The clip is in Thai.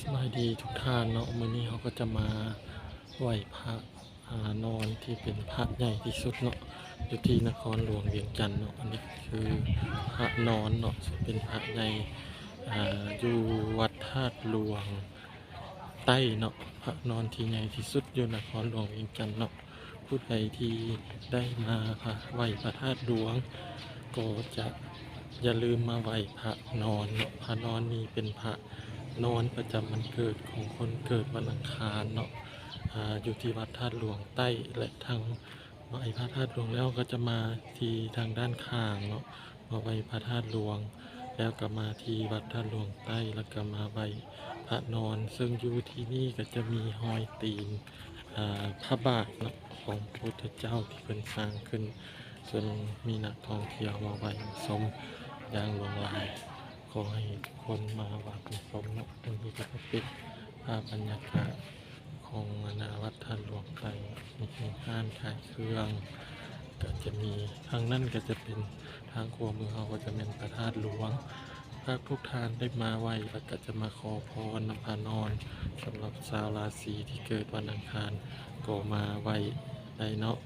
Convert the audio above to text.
สบายดีทุกท่านเนาะมื้อนี้เขาก็จะมาไหว้พระนอนที่เป็นพระใหญ่ที่สุดเนาะอยู่ที่นครหลวงเวียงจันทน์เนาะอันนี้คือพระนอนเนาะเป็นพระใหญ่อยู่วัดธาตุหลวงใต้เนาะพระนอนที่ใหญ่ที่สุดอยู่นครหลวงเวียงจันทน์เนาะผู้ใดที่ได้มาไหว้พระธาตุหลวงก็จะอย่าลืมมาไหว้พระนอนเนาะพระนอนนี้เป็นพระนอนประจำวันเกิดของคนเกิดวันอังคารเนาะอยู่ที่วัดธาตุหลวงใต้และทางไหว้พระธาตุหลวงแล้วก็จะมาที่ทางด้านข้างเนาะมาไหว้พระธาตุหลวงแล้วก็มาที่วัดธาตุหลวงใต้แล้วก็มาไหว้พระนอนซึ่งอยู่ที่นี่ก็จะมีหอยตีนพระบาทเนาะของพระพุทธเจ้าที่เป็นสร้างขึ้นจนมีนักท่องเที่ยวมาไหว้ชมอย่างหลงไหลขอให้ทุกคนมาไหว้ชมเนาะตรงนี้ก็จะเป็นภาพบรรยากาศของวัดธาตุหลวงใต้มีห้านขายเครื่องก็จะมีทางนั้นก็จะเป็นทางครัวเมืองเขาก็จะเป็นพระธาตุหลวงถ้าทุกท่านได้มาไหว้แล้วก็จะมาขอพรนำพานอนสำหรับชาวราศีที่เกิดวันอังคารก็มาไหว้ได้เนาะ